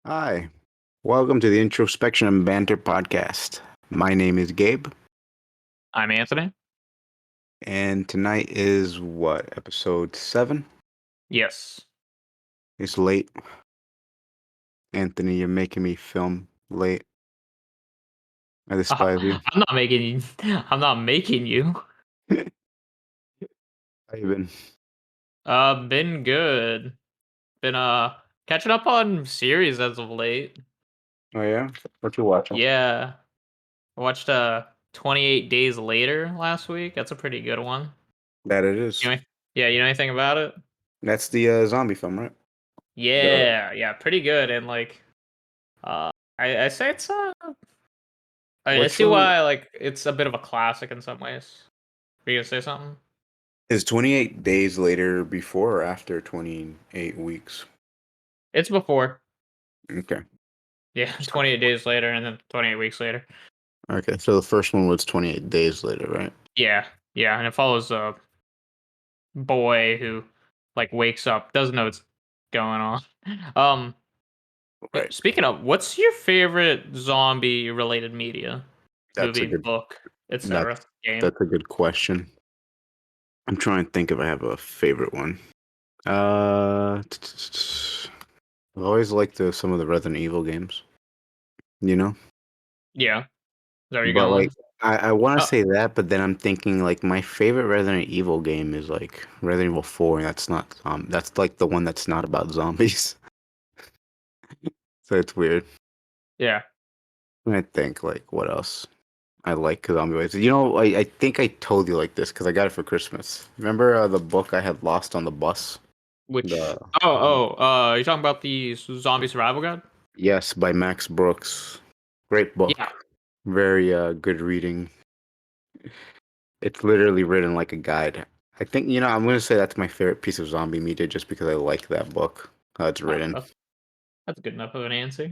Hi, welcome to the Introspection and Banter podcast. My name is Gabe, I'm Anthony. and tonight is what, episode 7? Yes. It's late. Anthony, you're making me film late. I despise you. I'm not making you. I'm not making you. How you been? Been good. Been catching up on series as of late. Oh yeah? What you watching? Yeah. I watched 28 Days Later last week. That's a pretty good one. That it is. You know, yeah, you know anything about it? That's the zombie film, right? The Yeah, pretty good. And like, I say it's I which see one why like it's a bit of a classic in some ways. Were you gonna say something? is 28 days later before or after 28 weeks? It's before. Okay. Yeah, 28 days later, and then 28 weeks later. Okay, so the first one was 28 days later, right? Yeah, and it follows a boy who like wakes up, doesn't know what's going on. Um, Right. Speaking of, what's your favorite zombie related media? That's a Movie, good book, that's etc. Game. that's a good question. I'm trying to think if I have a favorite one. Uh, I've always liked some of the Resident Evil games, you know? Yeah, is that where you're But like going? I want to Oh, say that, but then I'm thinking like my favorite Resident Evil game is like Resident Evil 4, and that's not that's like the one that's not about zombies. So it's weird. yeah. I think like what else I like zombie ways. You know, I think I told you like this because I got it for Christmas. Remember the book I had lost on the bus? Which? The You talking about the zombie survival guide? Yes, by Max Brooks. Great Yeah. book. Very good reading. It's literally written like a guide. I think, I'm going to say that's my favorite piece of zombie media just because I like that book, how it's Oh, written. that's good enough of an answer.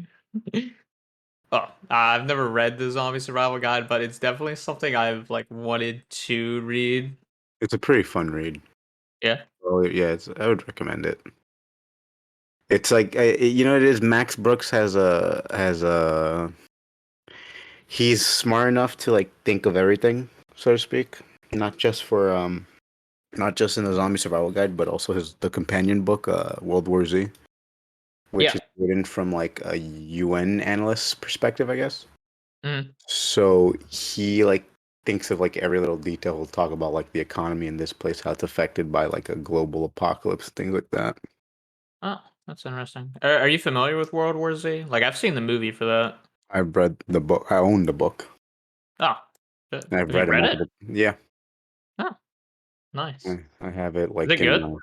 Oh, I've never read the zombie survival guide, but it's definitely something I've like wanted to read. It's a pretty fun read. Yeah. Oh, yeah, I would recommend it. It's like, it is Max Brooks he's smart enough to like think of everything, so to speak. Not just for, not just in the zombie survival guide, but also the companion book, World War Z, which Yeah. is written from like a UN analyst's perspective, I guess. Mhm. So he like thinks of like every little detail. He'll talk about like the economy in this place, how it's affected by like a global apocalypse, things like that. Oh, that's interesting. Are you familiar with World War Z? Like, I've seen the movie for that. I've read the book. I own the book. Oh, shit. I've Have you read it read it? multiple. Yeah, Oh, nice. I have it Is it like in. good?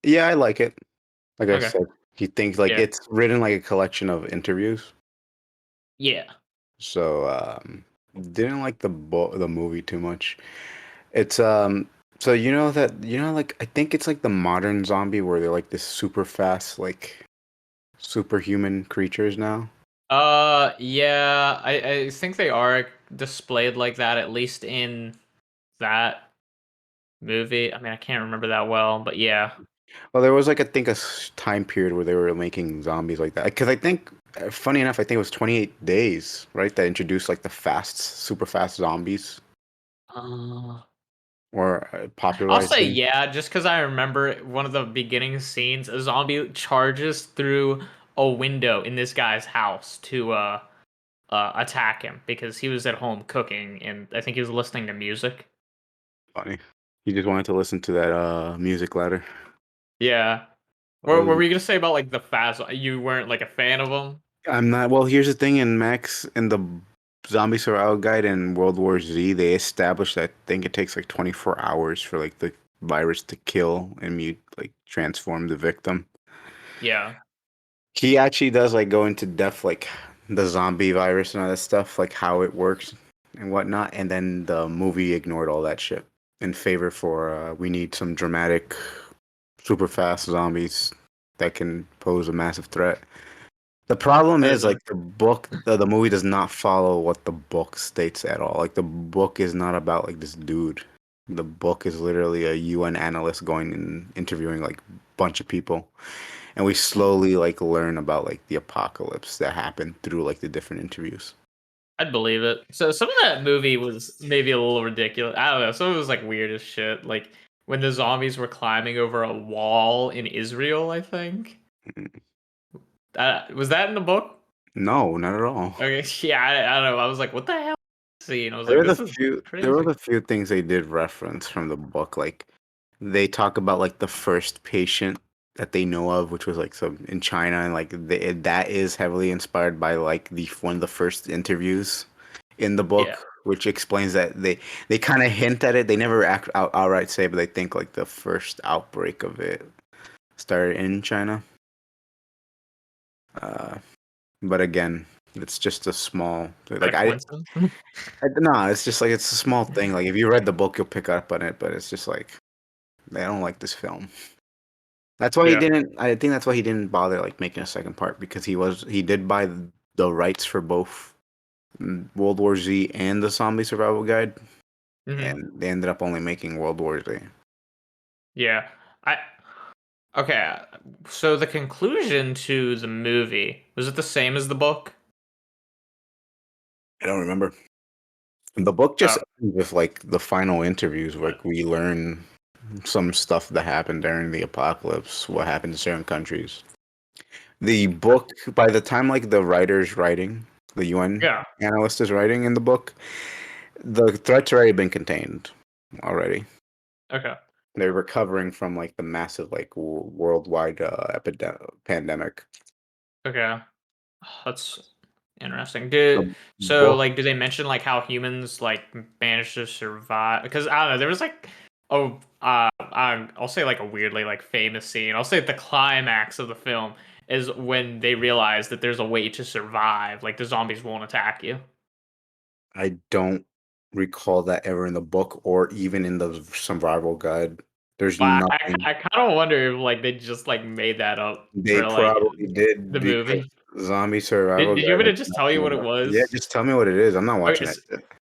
Yeah, I like it. Like I Okay. said, he thinks like Yeah. it's written like a collection of interviews. Yeah. So didn't like the movie too much. It's so like I think it's like the modern zombie where they're like this super fast like superhuman creatures now. Yeah. I think they are displayed like that, at least in that movie. I mean, I can't remember that well, but yeah. Well, there was like I think time period where they were making zombies like that. Because I think, funny enough, I think it was 28 Days, right, that introduced like the super fast zombies Uh, or I'll popularized say them. yeah, just because I remember one of the beginning scenes, a zombie charges through a window in this guy's house to attack him because he was at home cooking and I think he was listening to music. Funny. You just wanted to listen to that music ladder. Yeah. What were you gonna say about like the fast? You weren't like a fan of them? I'm not. Well, here's the thing. In the Zombie Survival Guide in World War Z, they established that I think it takes like 24 hours for like the virus to kill and transform the victim. Yeah. He actually does like go into depth like the zombie virus and all that stuff, like how it works and whatnot. And then the movie ignored all that shit in favor for we need some dramatic, super fast zombies that can pose a massive threat. The problem is like the movie does not follow what the book states at all. Like the book is not about like this dude. The book is literally a UN analyst going and interviewing like a bunch of people. and we slowly like learn about like the apocalypse that happened through like the different interviews. I'd believe it. So some of that movie was maybe a little ridiculous. I don't know. Some of it was like weird as shit. Like when the zombies were climbing over a wall in Israel, I think. Mm. Was that in the book? No, not at all. Okay, yeah, I don't know. I was like, what the hell? Scene. I was There like, were the this is few there were crazy. the few things they did reference from the book. Like they talk about like the first patient that they know of, which was like some in China, and like that is heavily inspired by like the one of the first interviews in the Yeah. book, which explains that they kind of hint at it. They never outright say, but they think like the first outbreak of it started in China. Uh, but again, it's just a small What a like coincidence. I no, it's just like it's a small thing. Like if you read the book, you'll pick up on it, but it's just like they don't like this film. That's why he Yeah. didn't. I think that's why he didn't bother like making a second part because he did buy the rights for both World War Z and the Zombie Survival Guide, hmm and they ended up only making World War Z. Yeah. I okay. So the conclusion to the movie was it the same as the book? I don't remember. The book just Oh, ends with like the final interviews, where like, we learn some stuff that happened during the apocalypse, what happened in certain countries. The book, by the time like the writer's writing, the UN yeah. analyst is writing in the book, the threat's already been contained already. Okay. They're recovering from like the massive like worldwide epidemic pandemic. Okay. That's interesting. Did The so book, like do they mention like how humans like managed to survive? Because I don't know, there was like I'll say like a weirdly like famous scene. I'll say the climax of the film is when they realize that there's a way to survive. Like the zombies won't attack you. I don't recall that ever in the book or even in the survival guide. There's But nothing. I kind of wonder if like they just like made that up They for like probably the did because movie. Zombie Survival Did you want Guide me has to just tell you nothing what it about. Yeah, was? just tell me what it is. I'm not Okay, watching that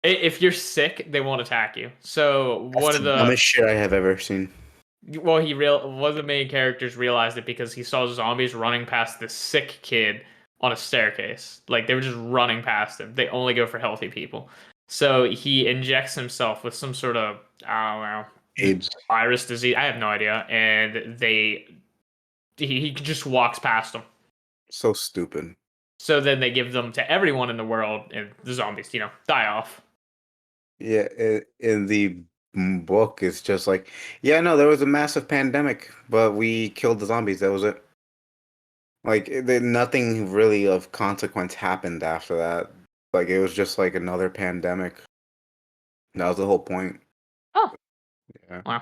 shit. if you're sick, they won't attack you. So That's one of the the dumbest shit I have ever seen. well, one of the main characters realized it because he saw zombies running past this sick kid on a staircase. Like they were just running past him. They only go for healthy people. So he injects himself with some sort of I don't know, just AIDS. virus disease. I have no idea. And he just walks past them. So stupid. So then they give them to everyone in the world, and the zombies, die off. Yeah, in the book, it's just like, yeah, no, there was a massive pandemic, but we killed the zombies. That was it. Like, nothing really of consequence happened after that. Like, it was just like another pandemic. That was the whole point. Oh, Yeah. wow,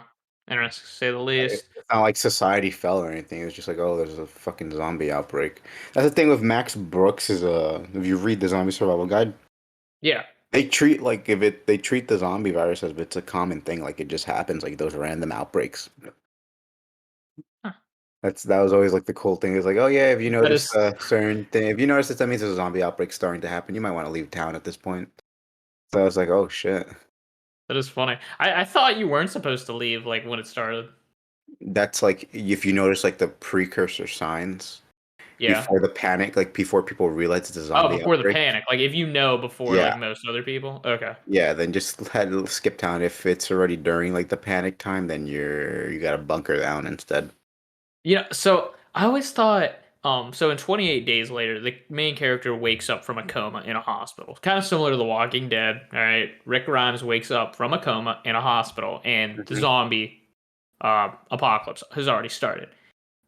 interesting to say the least. It's not like society fell or anything. It was just like, oh, there's a fucking zombie outbreak. That's the thing with Max Brooks is if you read the Zombie Survival Guide, Yeah. they treat like if it they treat the zombie virus as if it's a common thing, like it just happens, like those random outbreaks. Huh. That was always like the cool thing is like, oh yeah, if you That notice is a certain thing, if you notice that means there's a zombie outbreak starting to happen, you might want to leave town at this point. So I was like, oh shit. that is funny. I thought you weren't supposed to leave like when it started. That's like if you notice like the precursor signs Yeah. before the panic, like before people realize it's a Oh, zombie before the outbreak. panic. Like if you know before Yeah. like most other people. Okay. Yeah, then just had to skip town. If it's already during like the panic time, then you gotta bunker down instead. Yeah, so I always thought so in 28 days later, the main character wakes up from a coma in a hospital. Kind of similar to The Walking Dead, all right? Rick Grimes wakes up from a coma in a hospital and the Mhm. zombie apocalypse has already started.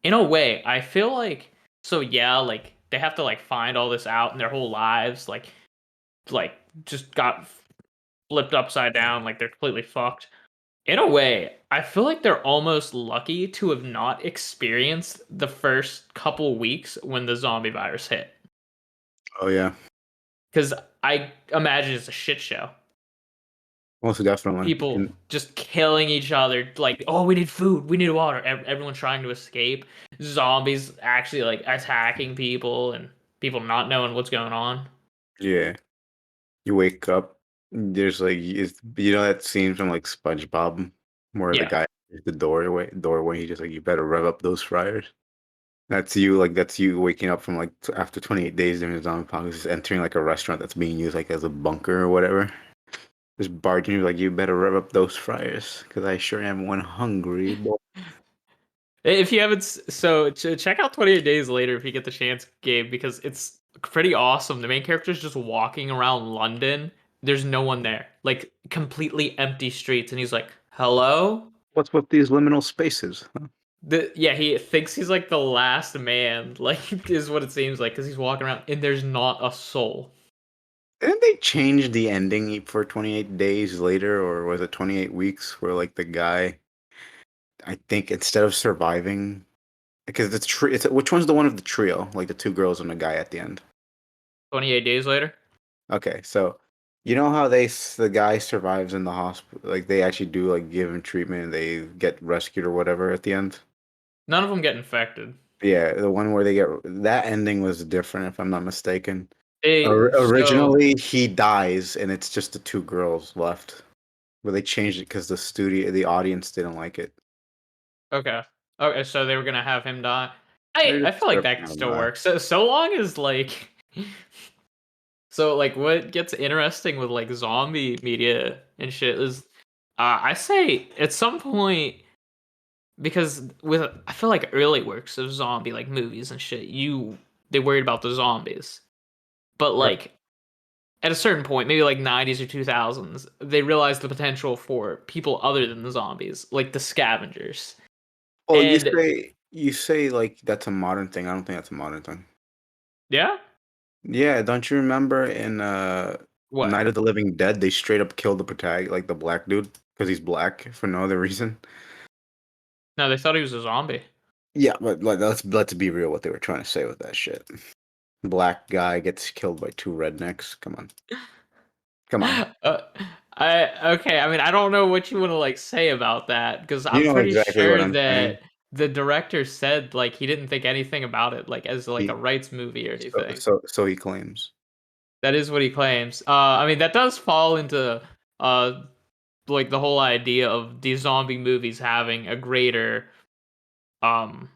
In a way, I feel like so yeah, like they have to like find all this out in their whole lives like just got flipped upside down, like they're completely fucked. In a way, I feel like they're almost lucky to have not experienced the first couple weeks when the zombie virus hit. Oh yeah, Because I imagine it's a shit show. most definitely. People just killing each other, like, oh, we need food, we need water. Everyone's trying to escape. Zombies actually like attacking people and people not knowing what's going on. Yeah, you wake up, there's like you know that scene from like SpongeBob where the Yeah. guy at the doorway, he just like you better rev up those fryers. That's you, like that's you waking up from like after 28 days during the zombie apocalypse, just entering like a restaurant that's being used like as a bunker or whatever. Just barging like, you better rev up those fryers, because I sure am one hungry boy. If you haven't, check out 28 Days Later if you get the chance, Gabe, because it's pretty awesome. The main character's just walking around London. There's no one there, like completely empty streets, and he's like, "Hello." What's with these liminal spaces? Huh? Yeah, he thinks he's like the last man, like is what it seems like, because he's walking around and there's not a soul. Didn't they change the ending for 28 days later, or was it 28 weeks, where like the guy, I think instead of surviving, because which one's the one of the trio, like the two girls and the guy at the end? 28 Days Later. Okay, so you know how the guy survives in the hospital, like they actually do like give him treatment and they get rescued or whatever at the end. None of them get infected. Yeah, the one where they get that ending was different, if I'm not mistaken. They so Originally, he dies and it's just the two girls left. But they changed it because the audience didn't like it. Okay. Okay, so they were gonna have him die. They're I just feel like that scripting could him still die. work. So long as like so like what gets interesting with like zombie media and shit is I say at some point because with I feel like early works of zombie like movies and shit, they worried about the zombies. But Right. like at a certain point, maybe like 90s or 2000s, they realized the potential for people other than the zombies, like the scavengers. Well, And you say like that's a modern thing. I don't think that's a modern thing. yeah, Yeah, don't you remember in what? Night of the Living Dead, they straight up killed the protagonist, like the black dude, because he's black for no other reason. No, they thought he was a zombie. Yeah, but like, let's be real, what they were trying to say with that shit. Black guy gets killed by two rednecks. Come on, come on. Uh, okay. I mean, I don't know what you want to like say about that because You I'm know pretty exactly what sure I'm saying. that the director said like he didn't think anything about it like as like a He rights movie or anything. so he claims. That is what he claims. I mean, that does fall into uh like the whole idea of these zombie movies having a greater um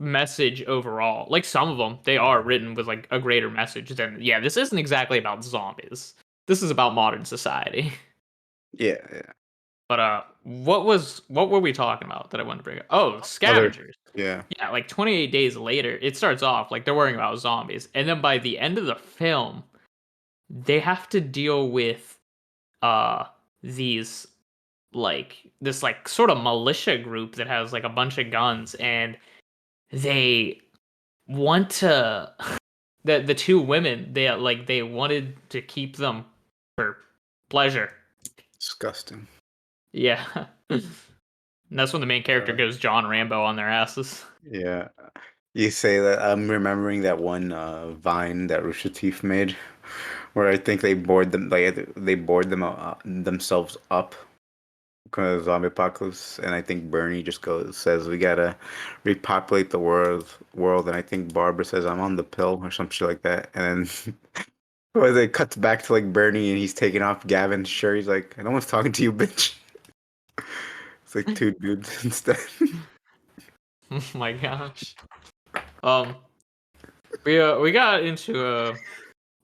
message overall. Like some of them, they are written with like a greater message than yeah, this isn't exactly about zombies. This is about modern society. Yeah, yeah. But what were we talking about that I wanted to bring up? Oh, Other, scavengers. yeah. Yeah, like 28 days later, it starts off like they're worrying about zombies. And then by the end of the film, they have to deal with uh these like this like sort of militia group that has like a bunch of guns and they want to the two women they wanted to keep them for pleasure. Disgusting. Yeah. And that's when the main character Uh, goes John Rambo on their asses. yeah. You say that, I'm remembering that one Vine that Rooster Teeth made, where I think they bored themselves up because of zombie apocalypse, and I think Bernie just says we gotta repopulate the world, and I think Barbara says I'm on the pill or some shit like that, and then or it cuts back to like Bernie and he's taking off Gavin's shirt. He's like, no one's talking to you, bitch. It's like two dudes instead. Oh my gosh. Um we got into a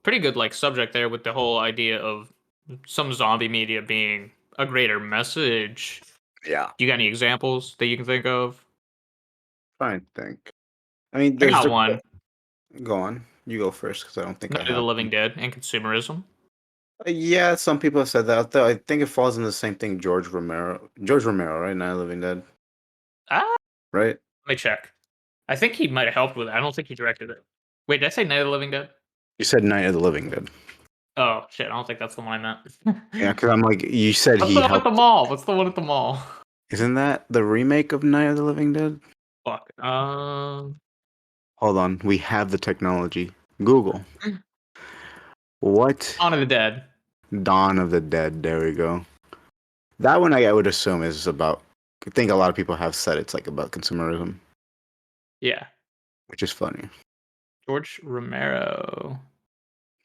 pretty good like subject there with the whole idea of some zombie media being a greater message. Yeah, Do you got any examples that you can think of? fine, think. I mean, I there's got just one. go on. You go first because I don't think I Night of the have. Living Dead and consumerism. Yeah, some people have said that. Though I think it falls in the same thing. George Romero, right? Night of the Living Dead, Ah, right? let me check. I think he might have helped with it. I don't think he directed it. Wait, did I say Night of the Living Dead? You said Night of the Living Dead. Oh shit, I don't think that's the one I Yeah, meant. because I'm like, you said What's he the one at the helped. mall? What's the one at the mall? Isn't that the remake of Night of the Living Dead? Fuck. Hold on, we have the technology. Google. What? Dawn of the Dead. Dawn of the Dead. There we go. That one I would assume is about. I think a lot of people have said it's like about consumerism, Yeah. which is funny. George Romero.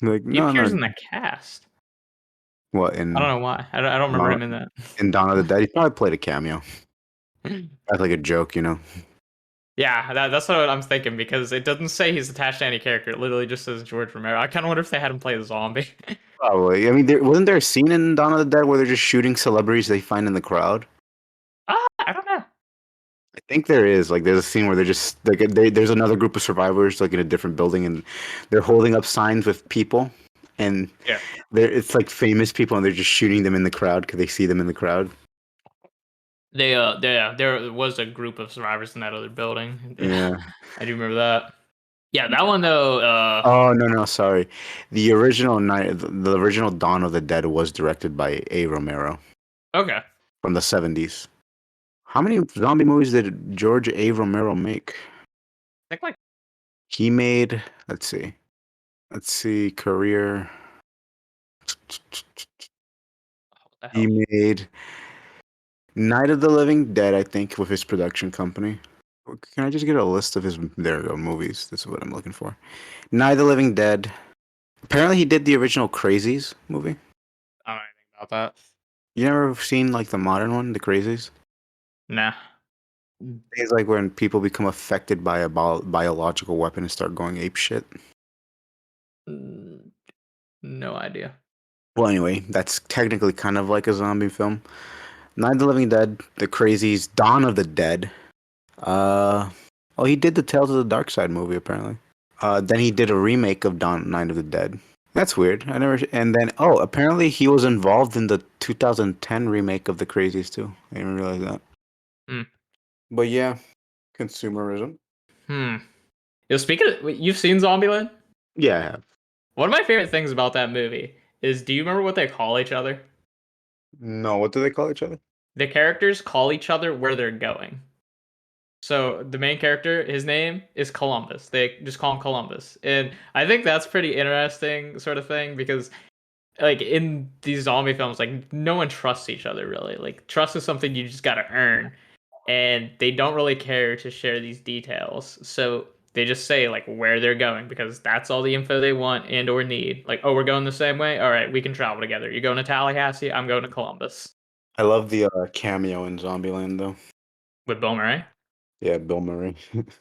Like, He no, no. appears in the cast. What I don't in know why. I don't remember Dawn, him in that. in Dawn of the Dead? He probably played a cameo. That's like a joke, you know. Yeah, that's what I'm thinking because it doesn't say he's attached to any character. It literally just says George Romero. I kind of wonder if they had him play the zombie. Probably. I mean, wasn't there a scene in Dawn of the Dead where they're just shooting celebrities they find in the crowd? I don't know. I think there is. Like, there's a scene where they're just like there's another group of survivors like in a different building, and they're holding up signs with people, and Yeah. it's like famous people, and they're just shooting them in the crowd because they see them in the crowd. There was a group of survivors in that other building. Yeah. I do remember that. Yeah, that one though. Oh no, no, sorry. The original Dawn of the Dead was directed by A. Romero Okay. I from the 70s. How many zombie movies did George A. Romero make? think like He made, let's see, career. what the He hell? made Night of the Living Dead, I think, with his production company. Can I just get a list of his, there we go, movies? This is what I'm looking for. Night of the Living Dead. Apparently, he did the original Crazies movie. I don't know anything about that. You never seen like the modern one, the Crazies? Nah. It's like when people become affected by a biological weapon and start going ape shit. Mm, no idea. Well, anyway, that's technically kind of like a zombie film. Night of the Living Dead, The Crazies, Dawn of the Dead. Uh, oh, he did the Tales of the Dark Side movie apparently. Then he did a remake of Dawn Night of the Dead. That's weird. I never. And then, oh, apparently he was involved in the 2010 remake of The Crazies too. I didn't realize that. Hmm. But yeah, consumerism. Hmm. Yo, speaking of, you've seen Zombieland? Yeah, I have. One of my favorite things about that movie is, do you remember what they call each other? No, what do they call each other? The characters call each other where they're going. So the main character, his name is Columbus. They just call him Columbus. And I think that's pretty interesting sort of thing because like in these zombie films, like no one trusts each other really. Like trust is something you just gotta earn. And they don't really care to share these details. So they just say like where they're going because that's all the info they want and or need. Like, oh, we're going the same way. All right, we can travel together. You're going to Tallahassee. I'm going to Columbus I love the cameo in Zombieland though. with Bill Murray. Yeah, Bill Murray. Just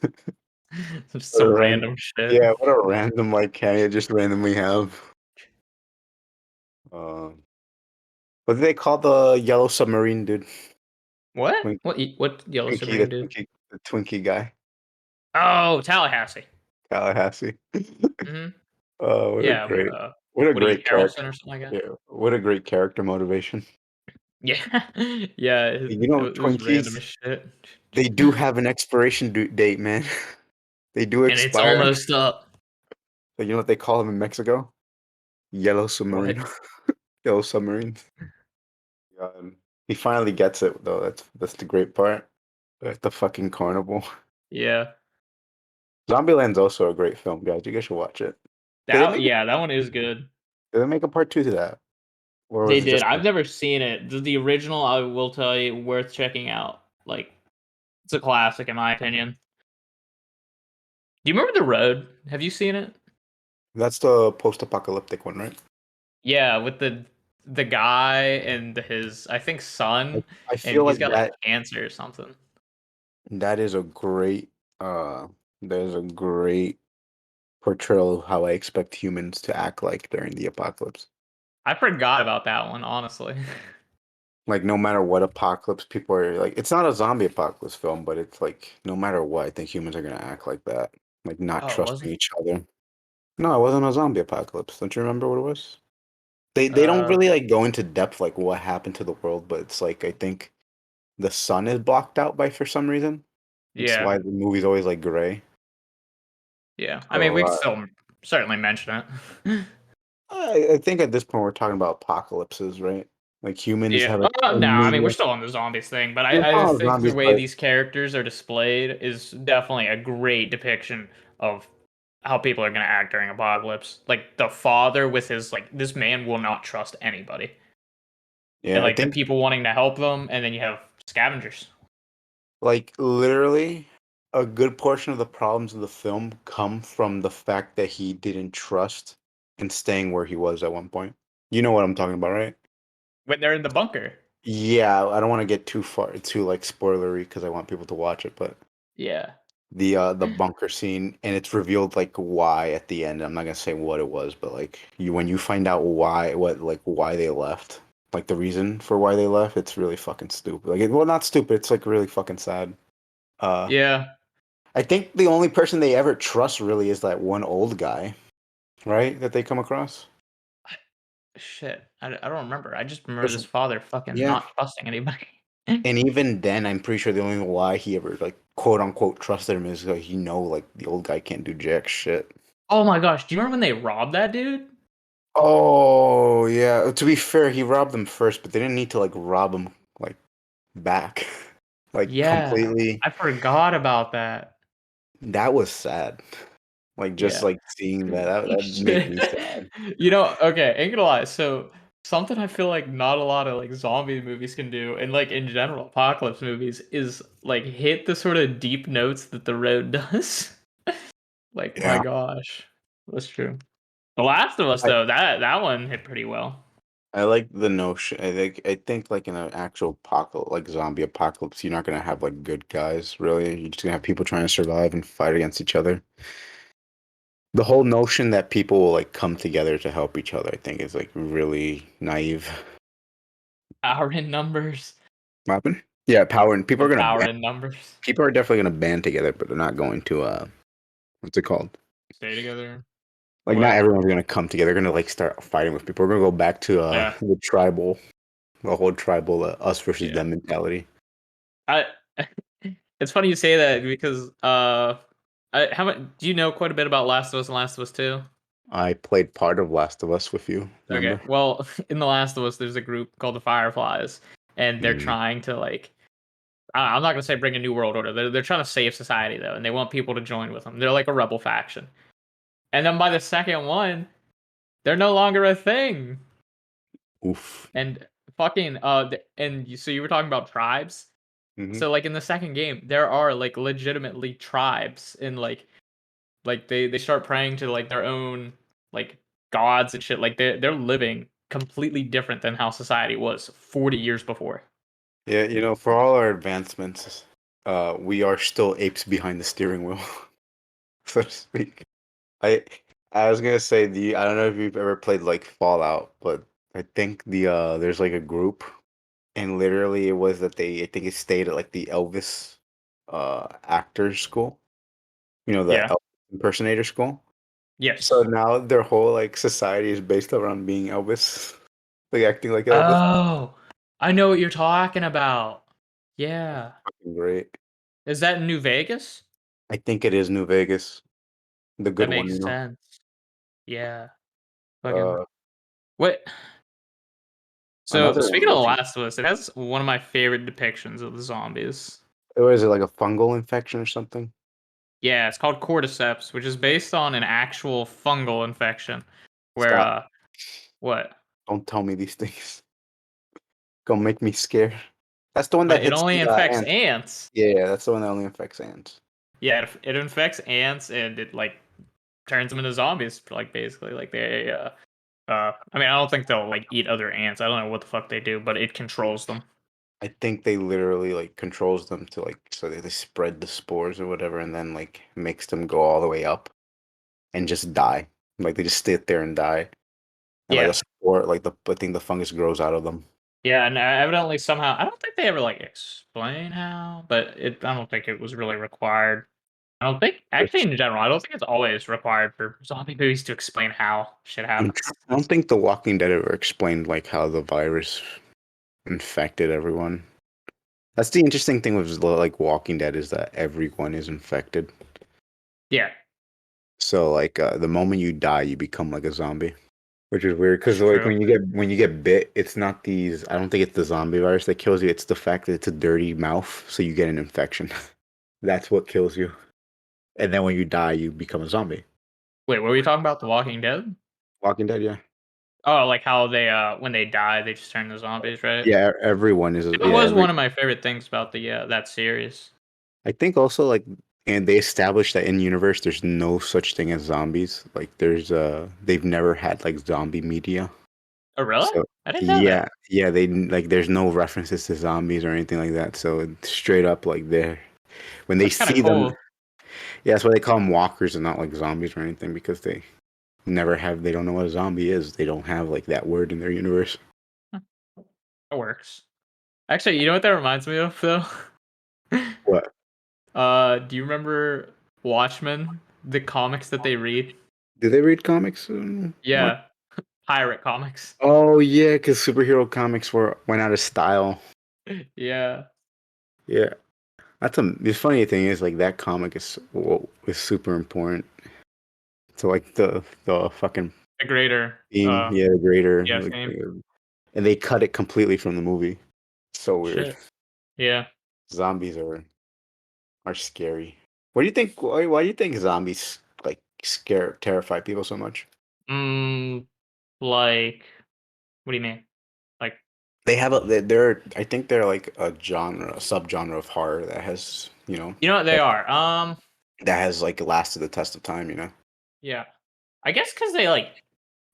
What a some random, random shit. yeah, what a random like cameo just randomly have. Um, what do they call the yellow submarine dude? What? Twink, What Yellow Twinkie, the Submarine do? Twinkie, the Twinkie guy, Oh, Tallahassee. Tallahassee. Hmm. What a Yeah, great, what a Woody great Harrelson character. or something like that. Yeah, what a great character motivation. Yeah, yeah, You know, it was random Twinkies, as shit. they do have an expiration date, man. They do And it's expire. almost up. So you know what they call them in Mexico? Yellow What? submarine. Yellow submarine. He finally gets it though. That's the great part. At the fucking carnival. Yeah. Zombieland's also a great film, guys. You guys should watch it. That one is good. Did they make a part two to that, or They was it did. just? I've never seen it. The original, I will tell you, worth checking out. Like, it's a classic in my opinion. Do you remember The Road? Have you seen it? That's the post-apocalyptic one, right? Yeah, with the guy and his I think I, son, I and feel he's like got like cancer or something. that is a great. There's a great portrayal of how I expect humans to act like during the apocalypse. I forgot about that one, honestly. Like no matter what apocalypse, people are like. It's not a zombie apocalypse film, but it's like no matter what, I think humans are gonna act like that, like not Oh, it trusting wasn't. each other. No, it wasn't a zombie apocalypse. Don't you remember what it was? They don't Uh, really like go into depth like what happened to the world, but it's like I think the sun is blocked out by for some reason. It's yeah, why the movie's always like gray. yeah. I mean, So we can still certainly mention it. I think at this point we're talking about apocalypses, right? Like humans Yeah. have a No, I mean we're million. still on the zombies thing, but We're I talking about think the zombies, way but these characters are displayed is definitely a great depiction of how people are gonna act during apocalypse. Like the father with his like this man will not trust anybody, and yeah, I like the think people wanting to help them, and then you have scavengers. like literally a good portion of the problems of the film come from the fact that he didn't trust and staying where he was at one point. You know what I'm talking about, right? When they're in the bunker. Yeah, I don't want to get too far, too like spoilery because I want people to watch it, but Yeah. the bunker scene, and it's revealed like why at the end. I'm not gonna say what it was, but like you when you find out why they left, like the reason for why they left, it's really fucking stupid. Like, well, not stupid. It's like really fucking sad. Uh, Yeah. I think the only person they ever trust really is that one old guy, right? That they come across. Shit. I don't remember. I just remember There's, this father fucking yeah, not trusting anybody. and even then, I'm pretty sure the only why he ever like quote unquote trusted him is like like the old guy can't do jack shit. Oh my gosh. Do you remember when they robbed that dude? Oh yeah. To be fair, he robbed them first, but they didn't need to like rob him like back, like Yeah. completely. I forgot about that. That was sad. Like just Yeah. like seeing that made me sad. Okay, ain't gonna lie. So something I feel like not a lot of like zombie movies can do, and like in general, apocalypse movies, is like hit the sort of deep notes that The Road does. Like, my Yeah. gosh. That's true. The Last of Us I though, that one hit pretty well. I like the notion. I think like in an actual apocalypse, like zombie apocalypse, you're not gonna have like good guys. Really, you're just gonna have people trying to survive and fight against each other. The whole notion that people will like come together to help each other, I think, is like really naive. Power in numbers. What happened? Yeah, power and people The are gonna power band. in numbers. People are definitely gonna band together, but they're not going to what's it called? Stay together. Like not What? everyone's gonna come together. They're gonna like start fighting with people. We're gonna go back to Yeah. the whole tribal us versus Yeah. them mentality. I it's funny you say that because how much do you know quite a bit about Last of Us and Last of Us 2? I played part of Last of Us with you. Okay. Remember? Well, in The Last of Us there's a group called the Fireflies and they're Mm. trying to like I'm not gonna say bring a new world order. They're trying to save society though, and they want people to join with them. They're like a rebel faction. And then by the second one, they're no longer a thing. Oof. And fucking so you were talking about tribes. Hmm. So like in the second game, there are like legitimately tribes and like they start praying to like their own like gods and shit. Like they're living completely different than how society was 40 years before. Yeah, for all our advancements, we are still apes behind the steering wheel, so to speak. I I was gonna say I don't know if you've ever played like Fallout, but I think there's like a group, and literally it was that I think it stayed at like the Elvis actors school, the Yeah. Elvis impersonator school. So Yes. now their whole like society is based around being Elvis, like acting like Elvis. Oh, I know what you're talking about. Yeah. Fucking great. Is that in New Vegas? I think it is New Vegas, the That good one, makes sense. Yeah. Fucking Uh, what? So another speaking of The interesting. Last of Us, it has one of my favorite depictions of the zombies. Was it like a fungal infection or something? Yeah, it's called cordyceps, which is based on an actual fungal infection. Where Stop! what? Don't tell me these things. Gonna make me scared. That's the one But that it hits only the infects ants. ants. Yeah, that's the one that only affects ants. Yeah, it infects ants and it like turns them into zombies. Like basically, like they I mean, I don't think they'll like eat other ants. I don't know what the fuck they do, but it controls them. I think they literally like controls them to like so they spread the spores or whatever, and then like makes them go all the way up and just die. Like they just sit there and die, and like a Yeah. spore, like I think the fungus grows out of them. Yeah, and evidently somehow I don't think they ever like explain how, but I don't think it was really required. I don't think actually Which in general, I don't think it's always required for zombie movies to explain how shit happens. I don't think The Walking Dead ever explained like how the virus infected everyone. That's the interesting thing with like Walking Dead is that everyone is infected. Yeah. So like the moment you die, you become like a zombie, which is weird That's because like true. when you get bit, it's not these. I don't think it's the zombie virus that kills you. It's the fact that it's a dirty mouth, so you get an infection. That's what kills you. And then when you die, you become a zombie. Wait, what were you talking about? The Walking Dead? Walking Dead, yeah, Oh, like how they when they die, they just turn into zombies, right? yeah. Everyone is That yeah. was one of my favorite things about the that series. I think also like and they established that in universe there's no such thing as zombies. Like there's they've never had like zombie media. Oh, really? So I didn't know yeah, that. yeah, they like there's no references to zombies or anything like that. So it's straight up like they're when they That's kind of see them cool. Yeah, that's why they call them walkers and not like zombies or anything because they don't know what a zombie is. They don't have like that word in their universe. It works. Actually, you know what that reminds me of though? What? Do you remember Watchmen, the comics that they read? Do they read comics? What? Yeah, pirate comics. Oh yeah, because superhero comics went out of style. Yeah, Yeah, the funny thing is like that comic is super important to like the fucking the greater theme. Yeah, the greater yeah, like, fame. and they cut it completely from the movie. So weird. Shit. Yeah. Zombies are scary. What do you think? Why do you think zombies like terrify people so much? Mm, like, what do you mean? Like, They have they're I think they're like a subgenre of horror that has you know what they that, are? that has like lasted the test of time. Yeah. I guess because they like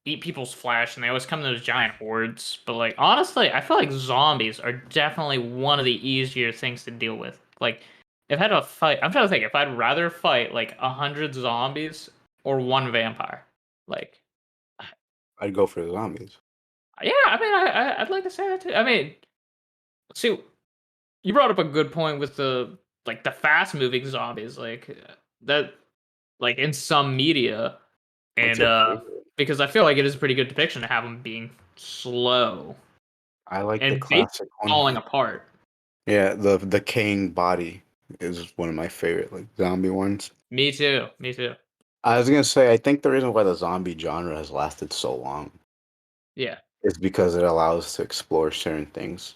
eat people's flesh and they always come in those giant hordes. But like honestly, I feel like zombies are definitely one of the easier things to deal with. Like if I had to fight, I'm trying to think if I'd rather fight like 100 zombies or one vampire. Like I'd go for the zombies. yeah, I mean I'd like to say that too. I mean, see, you brought up a good point with the like the fast moving zombies like that like in some media What's and your favorite? because I feel like it is a pretty good depiction to have them being slow I like the and basically classic one. falling apart. Yeah, the decaying body is one of my favorite like zombie ones. Me too. Me too. I was gonna say I think the reason why the zombie genre has lasted so long Yeah. is because it allows us to explore certain things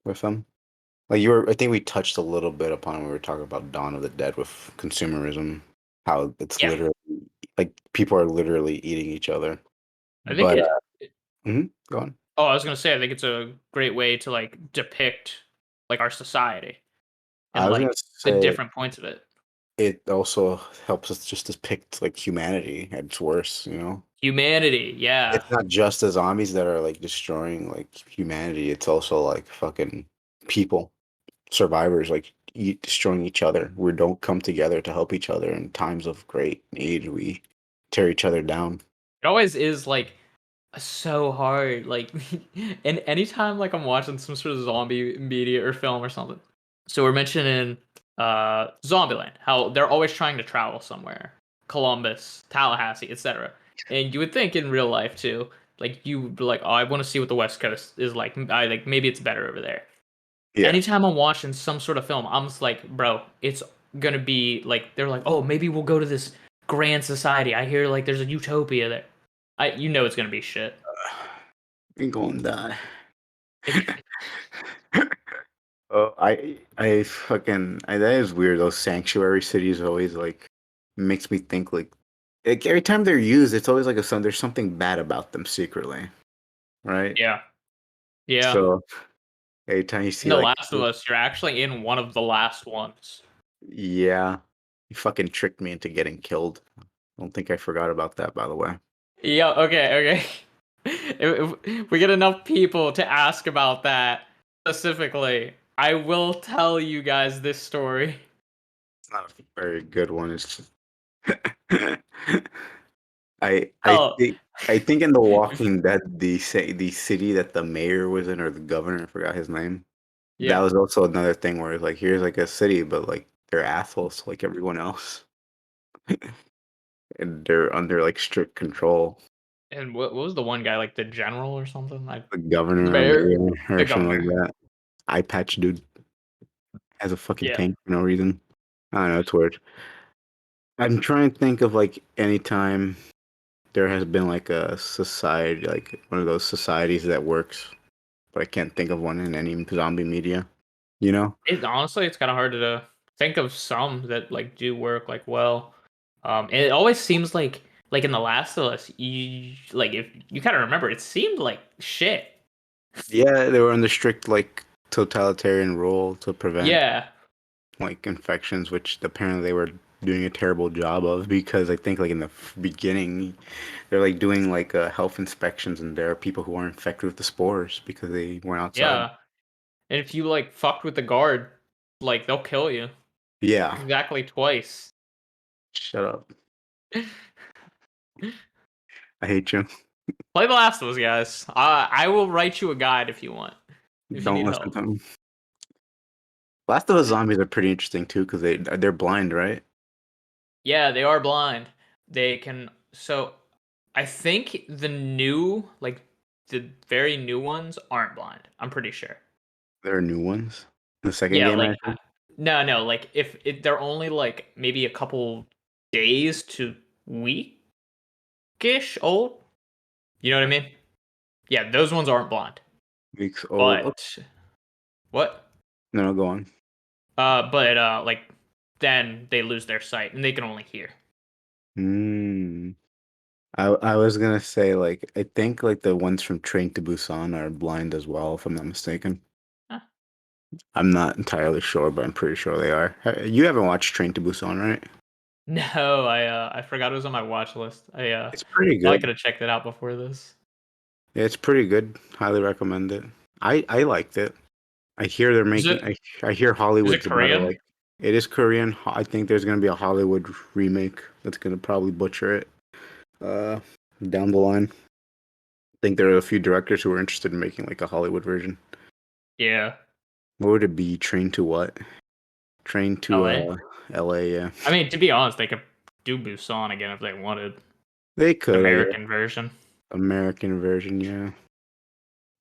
with them. Like I think we touched a little bit upon when we were talking about Dawn of the Dead with consumerism, how it's Yeah. literally like people are literally eating each other. I think But it go on. oh, I was gonna say I think it's a great way to like depict like our society I and was gonna like the say different points of it. it also helps us just depict like humanity at its worst. Humanity, yeah. It's not just the zombies that are like destroying like humanity. It's also like fucking people, survivors, like destroying each other. We don't come together to help each other in times of great need. We tear each other down. It always is like so hard. Like and anytime like I'm watching some sort of zombie media or film or something. So we're mentioning Zombieland, how they're always trying to travel somewhere. Columbus, Tallahassee, etc. And you would think in real life too, like you would be like, oh, I want to see what the West Coast is like. I like maybe it's better over there. Yeah, Anytime I'm watching some sort of film, I'm just like, bro, it's gonna be like they're like, oh, maybe we'll go to this grand society. I hear like there's a utopia there. You know it's gonna be shit. ain't gonna die. Oh, I fucking that is weird. Those sanctuary cities always like makes me think like every time they're used, it's always like there's something bad about them secretly, right? Yeah, yeah. So every time you In see The like, Last of Us, you're actually in one of the last ones. yeah, you fucking tricked me into getting killed. I don't think I forgot about that, by the way. Yeah, okay, okay. If we get enough people to ask about that specifically, I will tell you guys this story. It's not a very good one. It's just I I Oh, think I think in The Walking Dead, the city that the mayor was in or the governor, I forgot his name. That yeah. was also another thing where it's like here's like a city, but like they're assholes like everyone else, and they're under like strict control. And what was the one guy like the general or something? Like The the governor or mayor, mayor the or something like governor. that. Eye patch dude has a fucking Yeah. tank for no reason. I don't know. It's weird. I'm trying to think of like any time there has been like a society, like one of those societies that works, but I can't think of one in any zombie media. You know? It honestly, it's kind of hard to think of some that like do work like well. And it always seems like in The Last of Us, you like if you kind of remember, it seemed like shit. Yeah, they were under strict like totalitarian rule to prevent Yeah, like infections, which apparently they were doing a terrible job of because I think like in the beginning they're like doing like health inspections and there are people who are infected with the spores because they weren't outside. yeah. And if you like fucked with the guard, like they'll kill you. Yeah. Exactly twice. Shut up. I hate you. Play The Last of Us, guys. I will write you a guide if you want. If you Don't need listen help. to him. Last of Us zombies are pretty interesting too because they're blind, right? Yeah, they are blind. They can. So, I think the new, like the very new ones, aren't blind. I'm pretty sure. There are new ones. The second Yeah, game, like actually. no, no. Like if they're only like maybe a couple days to weekish old. You know what I mean? Yeah, those ones aren't blind. Weeks old. Oh, But what? no, no, go on. But like then they lose their sight and they can only hear. Hmm. I was gonna say like I think like the ones from Train to Busan are blind as well, if I'm not mistaken. Huh. I'm not entirely sure, but I'm pretty sure they are. You haven't watched Train to Busan, right? No, I forgot it was on my watch list. It's pretty Probably could good. have checked it out before this. Yeah, it's pretty good. Highly recommend it. I liked it. I hear they're Is making. it I hear is it Hollywood's about to Korean? like. It is Korean. I think there's gonna be a Hollywood remake that's gonna probably butcher it. Uh, down the line. I think there are a few directors who are interested in making like a Hollywood version. Yeah. What would it be? Train to what? Train to LA. LA, yeah. I mean, to be honest, they could do Busan again if they wanted. They The could, I guess. American version. American version, yeah.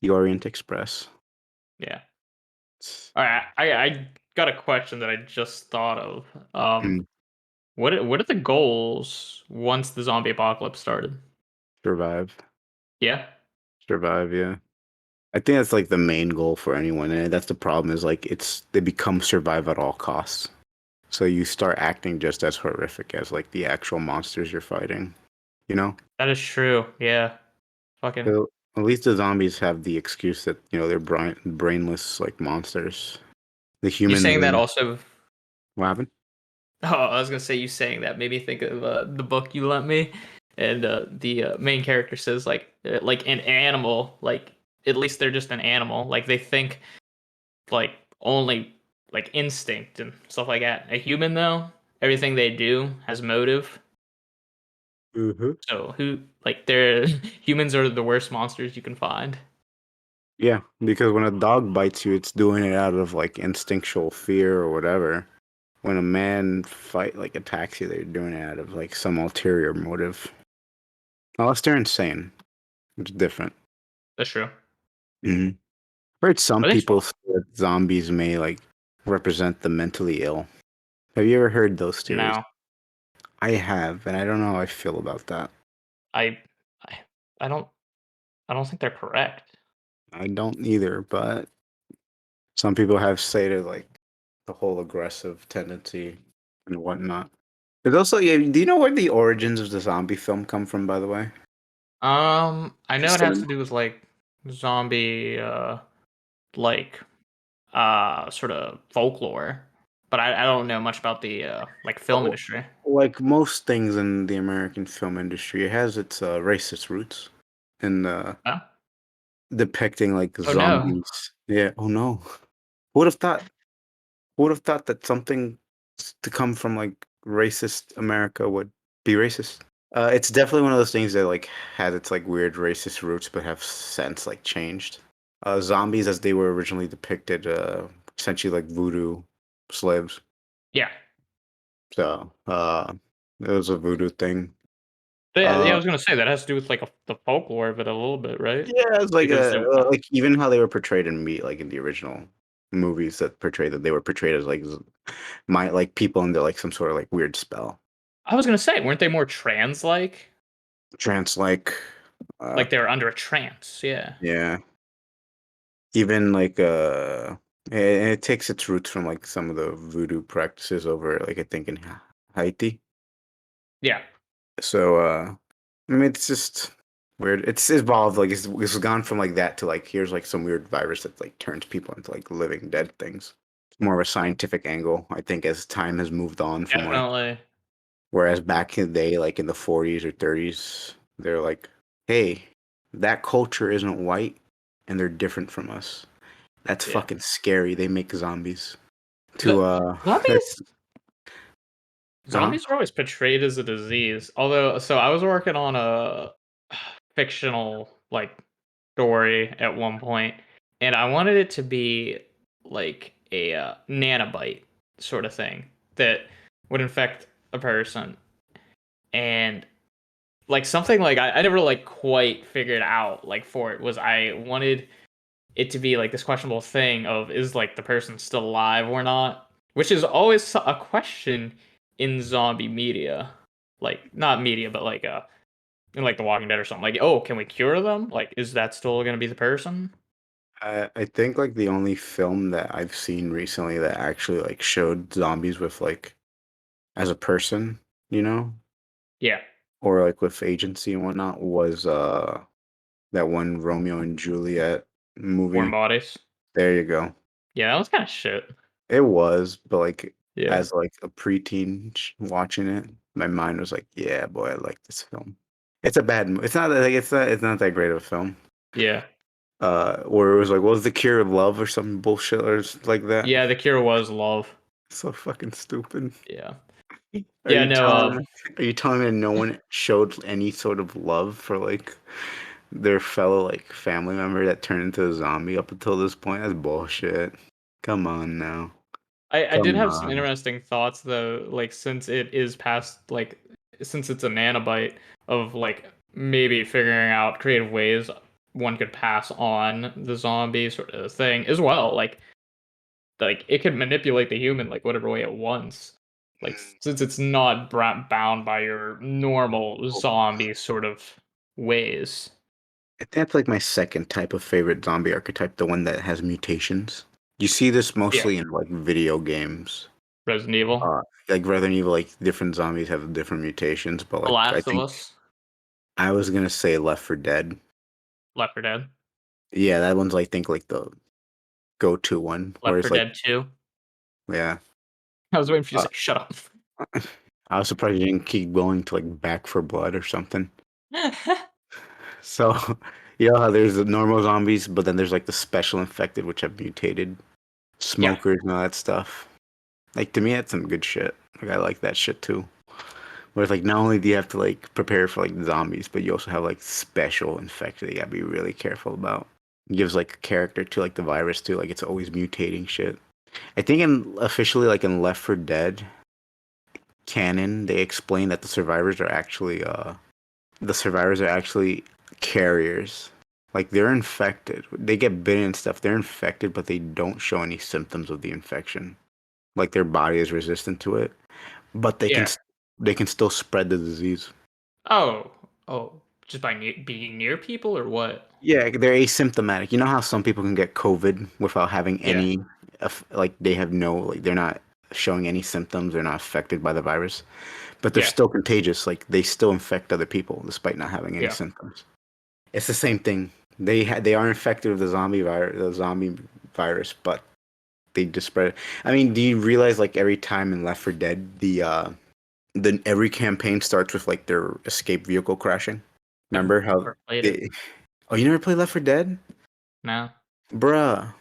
The Orient Express. Yeah. It's- All right, I got a question that I just thought of. mm, What are the goals once the zombie apocalypse started? survive. Yeah. Survive, yeah. I think that's like the main goal for anyone, and that's the problem is like they become survive at all costs. So you start acting just as horrific as like the actual monsters you're fighting, you know? That is true. Yeah. Fucking. So at least the zombies have the excuse that, they're brainless like monsters. The You humans saying that and also. what happened? Oh, I was gonna say you saying that made me think of the book you lent me, and the main character says like an animal, like at least they're just an animal, like they think like only like instinct and stuff like that. A human though, everything they do has motive. Mm-hmm. So who like they're humans are the worst monsters you can find. Yeah, because when a dog bites you, it's doing it out of like instinctual fear or whatever. When a man attacks you, they're doing it out of like some ulterior motive. Unless they're insane, it's different. That's true. Hmm. Heard some I think people say that zombies may like represent the mentally ill. Have you ever heard those theories? no, I have, and I don't know how I feel about that. I I I don't I don't think they're correct. I don't either, but some people have stated like the whole aggressive tendency and whatnot. There's also, yeah, do you know where the origins of the zombie film come from, by the way? I The know it has to cinema? do with like zombie like sort of folklore, but I don't know much about the like film Oh, industry. like most things in the American film industry, it has its racist roots in Huh? depicting like Oh no. zombies. Yeah. Oh no. Who would have thought? Who would have thought that something to come from like racist America would be racist? It's definitely one of those things that like has its like weird racist roots, but have since like changed. Zombies, as they were originally depicted, essentially like voodoo slaves. Yeah. So, it was a voodoo thing. Yeah, yeah, I Uh, was gonna say that has to do with like the folklore of it a little bit, right? yeah, it's like Because like even how they were portrayed in like in the original movies that portrayed that they were portrayed as like my like people under like some sort of like weird spell. I was gonna say, weren't they more trans Trance uh, like they were under a trance? Yeah. yeah, even like and it takes its roots from like some of the voodoo practices over like I think in Haiti. Yeah. So I mean it's just weird. It's evolved like it's gone from like that to like here's like some weird virus that like turns people into like living dead things. It's more of a scientific angle, I think, as time has moved on from like Definitely. whereas back in the day, like in the 40s or 30s, they're like, hey, that culture isn't white and they're different from us. That's Yeah. fucking scary. They make zombies to The zombies? Uh-huh. Zombies are always portrayed as a disease. Although, so I was working on a fictional like story at one point, and I wanted it to be like a nanobite sort of thing that would infect a person, and like something like I never like quite figured out like for it was I wanted it to be like this questionable thing of is like the person still alive or not, which is always a question in zombie media, like not media, but like in like The Walking Dead or something. Like, oh, can we cure them? Like, is that still gonna be the person? I think like the only film that I've seen recently that actually like showed zombies with like as a person, you know, Yeah, or like with agency and whatnot was that one Romeo and Juliet Warm movie. Bodies. There you go. Yeah, that was kind of shit. It was, but like Yeah, as like a preteen watching it, my mind was like, yeah, boy, I like this film. It's a bad. It's not like it's not that great of a film. yeah, Or it was like, what was the cure of love or some bullshit or like that? yeah. The cure was love. So fucking stupid. Yeah, Are yeah. you No. telling me? Are you telling me no one showed any sort of love for like their fellow like family member that turned into a zombie up until this point? That's bullshit. Come on now. I did Come have some on. interesting thoughts though, like since it is past like since it's a nanobite of like maybe figuring out creative ways one could pass on the zombie sort of thing as well. Like it could manipulate the human like whatever way it wants. Like since it's not bound by your normal zombie sort of ways. I think that's like my second type of favorite zombie archetype, the one that has mutations. You see this Yeah, mostly in like video games. Resident Evil, Uh, like Resident Evil, like different zombies have different mutations, but The like I Last of think Us, I was gonna say Left 4 Dead. Left 4 Dead, Yeah, that one's I think like the go-to one where Left it's 4 like, Dead 2. yeah. I was waiting for you to Uh, say shut up. I was surprised you didn't keep going to like Back for Blood or something. So, you know how there's the normal zombies, but then there's like the special infected, which have mutated Yeah, smokers and all that stuff. Like to me, that's some good shit. Like I like that shit too. Where it's like not only do you have to like prepare for like zombies, but you also have like special infected that you gotta be really careful about. It gives like a character to like the virus too. Like it's always mutating shit. I think in officially like in Left 4 Dead canon, they explain that the survivors are actually carriers. Like they're infected. They get bitten and stuff. They're infected, but they don't show any symptoms of the infection. Like their body is resistant to it, but yeah. they can still spread the disease. Oh, oh, just by being near people or what? Yeah, they're asymptomatic. You know how some people can get COVID without having Yeah, any, like they have no, like they're not showing any symptoms. They're not affected by the virus, but they're yeah, still contagious. Like they still infect other people despite not having any yeah. symptoms. It's the same thing. They are infected with the zombie virus, but they just spread it. I mean, do you realize like every time in Left 4 Dead, the every campaign starts with like their escape vehicle crashing? I've Remember how never played it. they? Oh, you never played Left 4 Dead, No. bruh?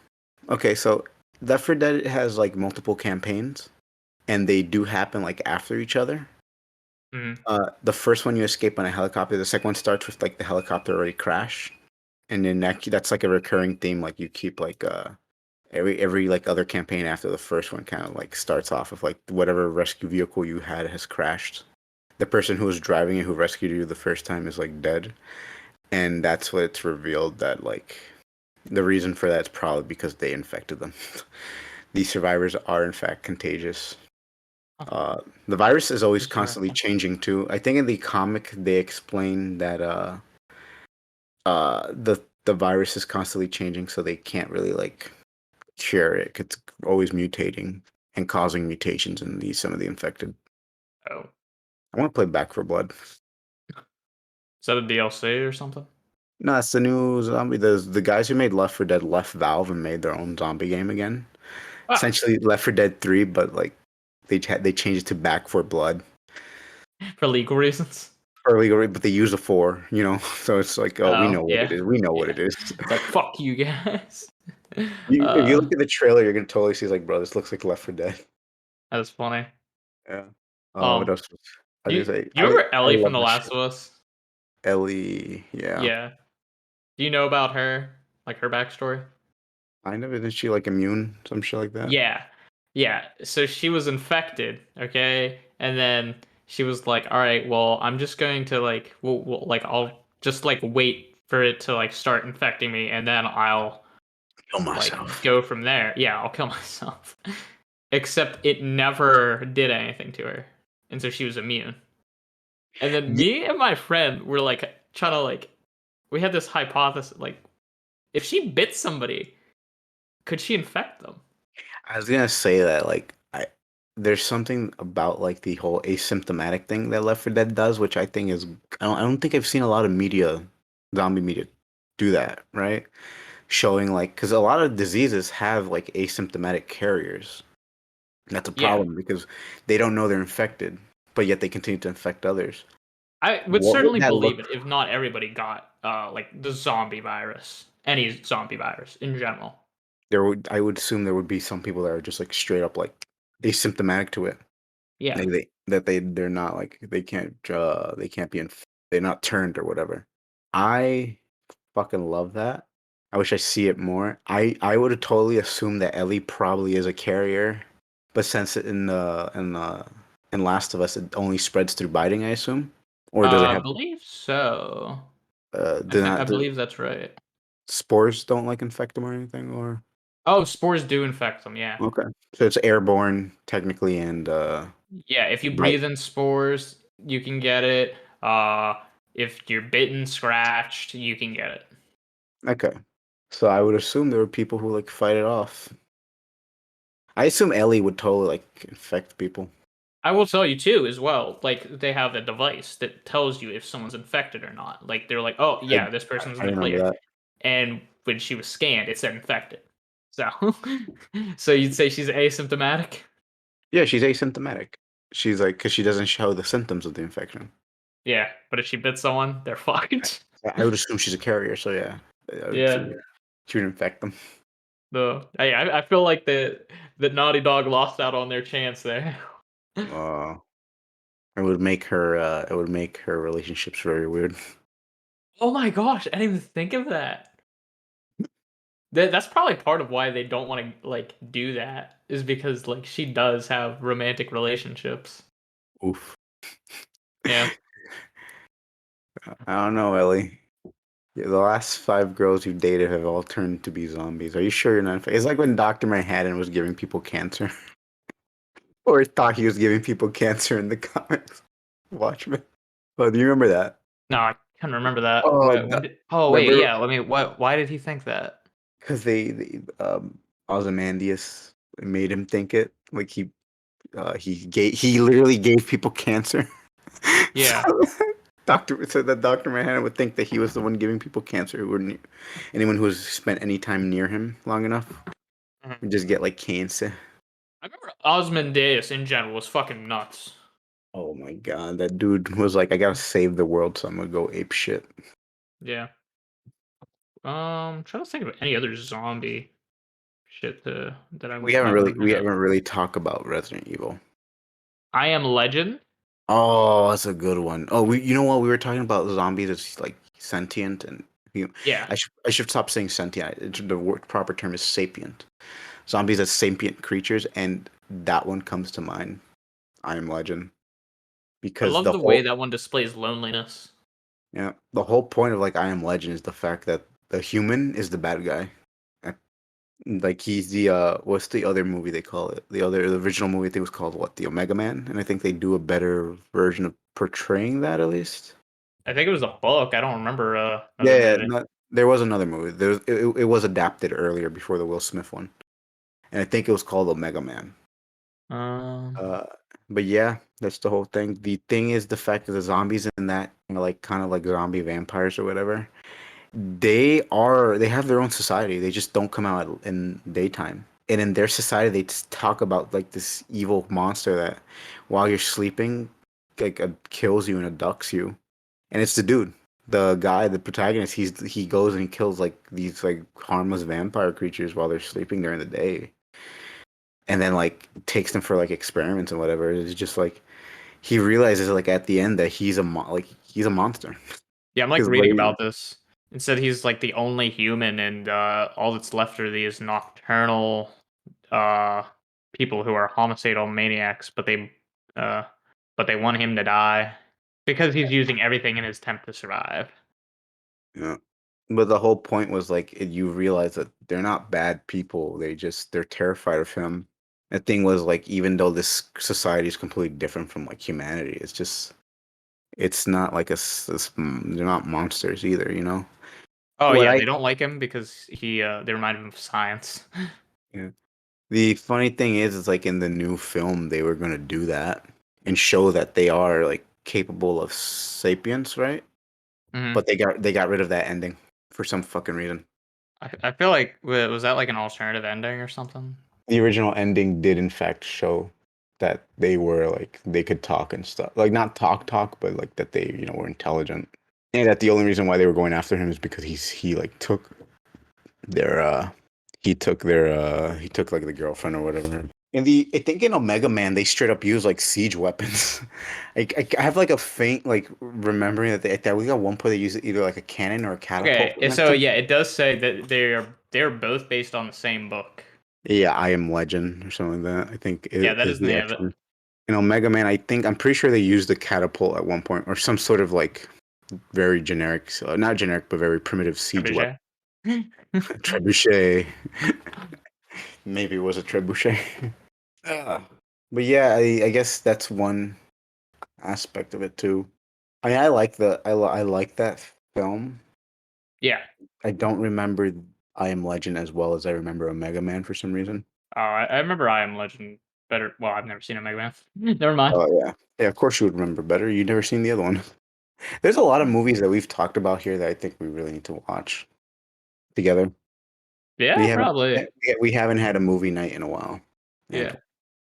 Okay, so Left 4 Dead has like multiple campaigns, and they do happen like after each other. Mm, The first one you escape on a helicopter. The second one starts with like the helicopter already crashed, and then that's like a recurring theme. Like you keep like every like other campaign after the first one kind of like starts off with like whatever rescue vehicle you had has crashed. The person who was driving it who rescued you the first time is like dead, and that's what it's revealed that like the reason for that is probably because they infected them. These survivors are in fact contagious. huh, The virus is always constantly interesting. changing too. I think in the comic they explain that the virus is constantly changing, so they can't really like cure it. It's always mutating and causing mutations in some of the infected. Oh, I want to play Back for Blood. is that a DLC or something? No, it's the new zombie. The guys who made Left 4 Dead left Valve and made their own zombie game again. Ah, Essentially Left 4 Dead 3, but like they changed it to Back for Blood. for legal reasons. Or legal, but they use a four, you know. So it's like, oh, we Oh, know what it yeah, is. We know what yeah. it is. It's like fuck you guys. If you look at the trailer, you're gonna totally see like, bro, this looks like Left 4 Dead. That's funny. Yeah. What Um, else? I do was you, gonna say do you remember I Ellie from love The that Last shit. of Us? Ellie, yeah. Yeah. Do you know about her? Like her backstory? Kind of, isn't she like immune? Some shit like that. Yeah. Yeah. So she was infected, okay? And then she was like, "All right, well, I'm just going to like like I'll just like wait for it to like start infecting me and then I'll Kill like myself. go from there." Yeah, I'll kill myself. Except it never did anything to her. And so she was immune. And then Ye- me and my friend were like trying to like we had this hypothesis like if she bit somebody, could she infect them? I was gonna say that there's something about like the whole asymptomatic thing that Left 4 Dead does, which I think is I don't think I've seen a lot of media, zombie media, do that, right? Showing like because a lot of diseases have like asymptomatic carriers. That's a Yeah. problem because they don't know they're infected, but yet they continue to infect others. I would What would certainly that believe look? it if not everybody got like the zombie virus, any zombie virus in general. I would assume there would be some people that are just like straight up like asymptomatic to it. Yeah. Like they're not like they can't be they're not turned or whatever. I fucking love that. I wish I see it more. I would have totally assumed that Ellie probably is a carrier, but since in Last of Us it only spreads through biting, I assume, or does it I have believe so. I the believe that's right. spores don't like infect them or anything or Oh, spores do infect them, yeah. okay, so it's airborne technically and Yeah, if you bite. breathe in spores, you can get it. If you're bitten, scratched, you can get it. Okay, so I would assume there were people who like fight it off. I assume Ellie would totally like infect people. I will tell you too, as well. Like they have a device that tells you if someone's infected or not. Like they're like, "Oh I yeah, this person's I in the remember clear," that. and when she was scanned, it said infected. So, so you'd say she's asymptomatic? Yeah, she's asymptomatic. She's like because she doesn't show the symptoms of the infection. Yeah, but if she bit someone, they're fucked. I would assume she's a carrier, so yeah, I would Yeah. assume she would infect them. The I feel like that Naughty Dog lost out on their chance there. Uh, it would make her relationships very weird. Oh my gosh, I didn't even think of that. That's probably part of why they don't want to like do that is because like she does have romantic relationships. Oof. Yeah. I don't know, Ellie. Yeah, the last five girls you've dated have all turned to be zombies. Are you sure you're not? It's like when Doctor Manhattan was giving people cancer, or thought he was giving people cancer in the comics. Watchmen. Oh, do you remember that? No, I can't remember that. Oh, When did, oh wait, remember yeah. Let me. What? Why did he think that? because they Ozymandias made him think it. Like he literally gave people cancer. So Yeah. that Doctor Manhattan would think that he was the one giving people cancer who wouldn't anyone who has spent any time near him long enough Mhm. would just get like cancer. I remember Osmondeus in general was fucking nuts. Oh my god, that dude was like, I gotta save the world, so I'm gonna go ape shit. Yeah. Trying to think of any other zombie shit that I would bring We up. haven't really talked about Resident Evil. I Am Legend. Oh, that's a good one. Oh, you know what? We were talking about zombies as like sentient and Yeah. I should stop saying sentient. The proper term is sapient. Zombies as sapient creatures, and that one comes to mind. I Am Legend I because love the way that one displays loneliness. the whole point of like I Am Legend is the fact that the human is the bad guy. Uh, Like he's the what's the other movie they call it? The original movie I think was called what? The Omega Man, and I think they do a better version of portraying that at least. I think it was a book. I don't remember another Yeah, movie. there was another movie. It was adapted earlier before the Will Smith one, and I think it was called Omega Man. Um, Uh, but yeah, that's the whole thing. The thing is the fact that the zombies in that are like kind of like zombie vampires or whatever. They have their own society. They just don't come out in daytime. And in their society, they just talk about like this evil monster that, while you're sleeping, like kills you and abducts you. And it's the dude, the guy, the protagonist. He goes and he kills like these like harmless vampire creatures while they're sleeping during the day, and then like takes them for like experiments and whatever. It's just like he realizes like at the end that he's a monster. Yeah, I'm like Because reading about this. It said he's like the only human, and all that's left are these nocturnal uh people who are homicidal maniacs, uh but they want him to die because he's using everything in his attempt to survive. yeah. But the whole point was like you realize that they're not bad people. They're terrified of him. The thing was like even though this society is completely different from like humanity, it's not like they're not monsters either. You know Oh what yeah, I they don't like him because they remind him of science. yeah. The funny thing is like in the new film they were gonna do that and show that they are like capable of sapience, right? Hmm. But they got rid of that ending for some fucking reason. I feel like was that like an alternative ending or something? The original ending did in fact show that they were like they could talk and stuff. Like not talk, but like that they, were intelligent. And that the only reason why they were going after him is because he like took their he took like the girlfriend or whatever. I think in Omega Man they straight up use like siege weapons. I have like a faint like remembering that we got one point they use either like a cannon or a catapult Okay, against so him. yeah, it does say that they're both based on the same book. Yeah, I Am Legend or something like that. I think Yeah, it that is is the the name of it. actual. Omega Man, I'm pretty sure they used the catapult at one point or some sort of like very generic, not generic, but very primitive siege weapon. Trebuchet. Trebuchet. Maybe it was a trebuchet. Ah. But yeah, I guess that's one aspect of it too. I mean, I like that film. Yeah. I don't remember I Am Legend as well as I remember Omega Man for some reason. Oh, I remember I Am Legend better. Well, I've never seen a Mega Man. Never mind. Oh yeah, yeah. Of course you would remember better. You've never seen the other one. There's a lot of movies that we've talked about here that I think we really need to watch together. We Yeah, haven't probably. we haven't had a movie night in a while. And Yeah.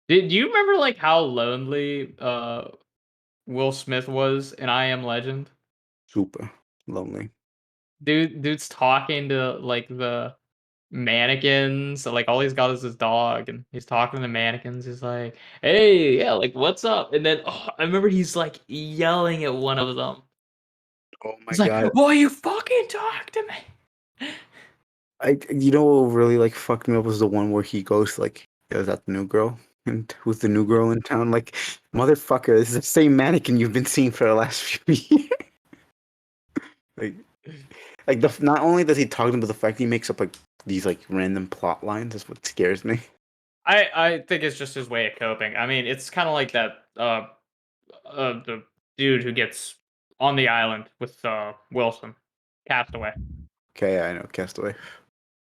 Did you remember like how lonely Will Smith was in I Am Legend? super lonely. Dude's talking to like the mannequins. So, like all he's got is his dog, and he's talking to the mannequins. He's like, "Hey, yeah, like what's up?" And then I remember he's like yelling at one of them. Oh my He's like, god. "Will you fucking talk to me?" What really like fucked me up was the one where he goes like, "Is that the new girl?" And who's the new girl in town? Like, motherfucker, this is the same mannequin you've been seeing for the last few years. like, not only does he talk to them, but the fact he makes up like these like random plot lines is what scares me. I think it's just his way of coping. I mean, it's kind of like that the dude who gets on the island with Wilson, Castaway. Okay, I know Castaway.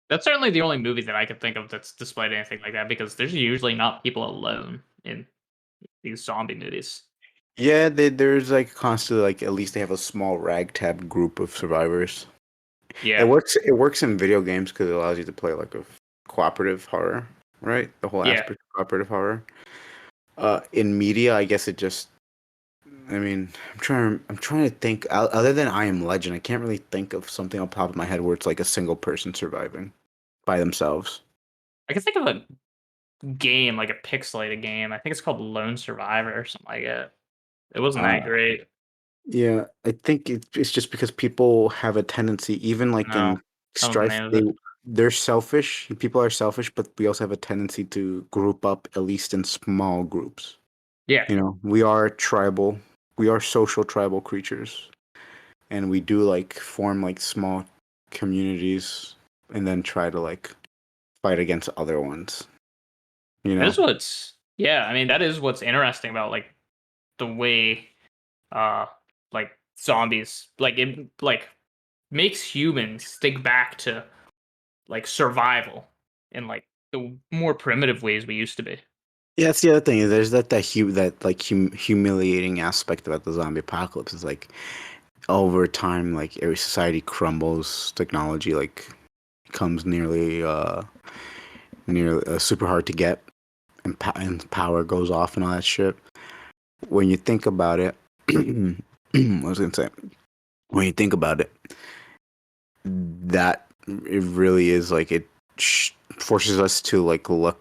That's certainly the only movie that I could think of that's displayed anything like that because there's usually not people alone in these zombie movies. Yeah, there's like constantly like at least they have a small ragtag group of survivors. It Yeah, works. It works in video games because it allows you to play like a cooperative horror, right? The whole yeah. aspect of cooperative horror. In media, I guess it just. I mean, I'm trying to think. Other than I Am Legend, I can't really think of something on top of my head where it's like a single person surviving by themselves. I can think of a game like a pixelated game. I think it's called Lone Survivor or something like that. It wasn't that Uh, great. yeah, I think it's just because people have a tendency, even like No, in that was the strife, name of it. they're selfish. People are selfish, but we also have a tendency to group up at least in small groups. Yeah, We are tribal. We are social tribal creatures, and we do like form like small communities and then try to like fight against other ones. You that know? is what's yeah. I mean, that is what's interesting about like the way uh like zombies like makes humans think back to like survival in like the more primitive ways we used to be. Yeah, that's the other thing. Is there's that like humiliating aspect about the zombie apocalypse. Is like over time, like every society crumbles, technology like becomes nearly super hard to get, and, and power goes off and all that shit. When you think about it, I was gonna say, when you think about it, that it really is like it forces us to like look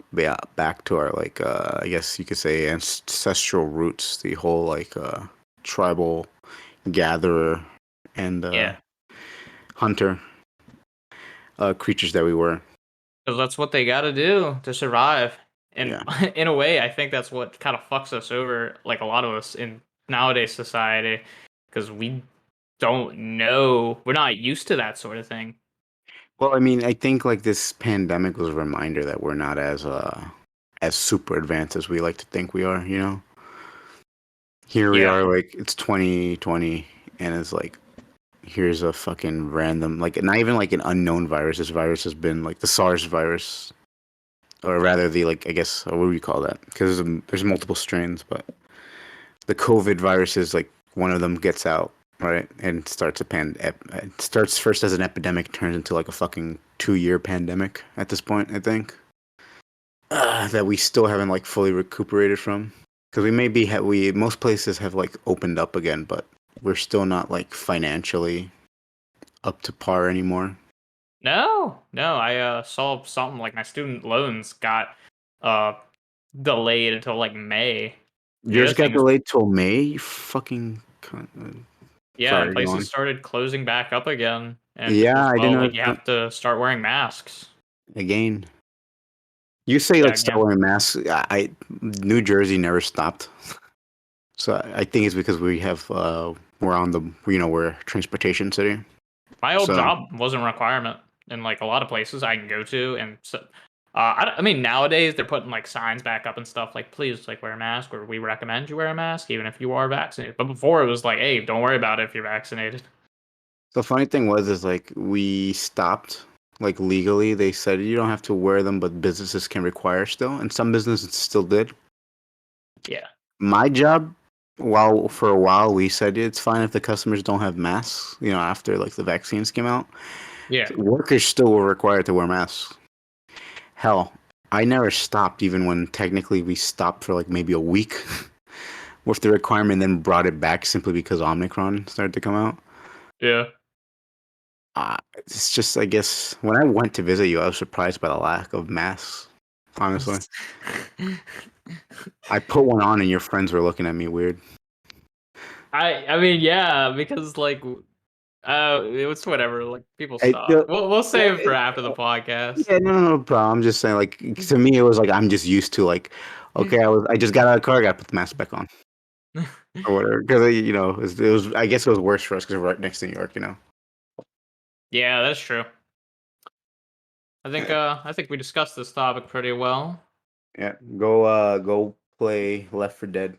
back to our like I guess you could say ancestral roots, the whole like tribal gatherer and Yeah, hunter creatures that we were. because that's what they got to do to survive. And Yeah. in a way, I think that's what kind of fucks us over, like a lot of us in nowadays society, because we don't know, we're not used to that sort of thing. Well, I mean, I think like this pandemic was a reminder that we're not as super advanced as we like to think we are, you know? Here we Yeah, are like it's 2020 and it's like here's a fucking random like not even like an unknown virus. This virus has been like the SARS virus or rather the like I guess what do we call that? Because there's multiple strains, but the COVID virus is like one of them gets out, right? And starts it starts first as an epidemic, turns into like a fucking 2 year pandemic at this point, I think. That we still haven't like fully recuperated from. Because we may be we most places have like opened up again, but we're still not like financially up to par anymore. no, I saw something like my student loans got uh delayed until like May. Yeah, Yours got things. delayed till May. You fucking Yeah, and sorry, go places on. started closing back up again, and Yeah, as I didn't well, know like you have to start wearing masks. again. You say Yeah, like start again. wearing masks. New Jersey never stopped, so I think it's because we have we're on the we're a transportation city. My old So job wasn't a requirement in like a lot of places I can go to, and so I mean nowadays they're putting like signs back up and stuff like please like wear a mask or we recommend you wear a mask even if you are vaccinated. But before it was like hey don't worry about it if you're vaccinated. the funny thing was is like we stopped like legally. They said you don't have to wear them, but businesses can require still, and some businesses still did. Yeah, My job, while for a while we said it's fine if the customers don't have masks. You know, after like the vaccines came out, yeah. workers still were required to wear masks. Hell, I never stopped even when technically we stopped for like maybe a week with the requirement, then brought it back simply because Omicron started to come out. Yeah. It's just, I guess, when I went to visit you, I was surprised by the lack of masks. Honestly, I put one on and your friends were looking at me weird. I mean yeah because like it's whatever like people I, stop. the, We'll save it for after the podcast. yeah, no problem. I'm just saying, like, to me, it was like I'm just used to like, okay, I just got out of the car, I got to put the mask back on or whatever. Because it was, I guess it was worse for us because we're right next to New York, you know. Yeah, that's true. I think we discussed this topic pretty well. Yeah, go play Left for Dead.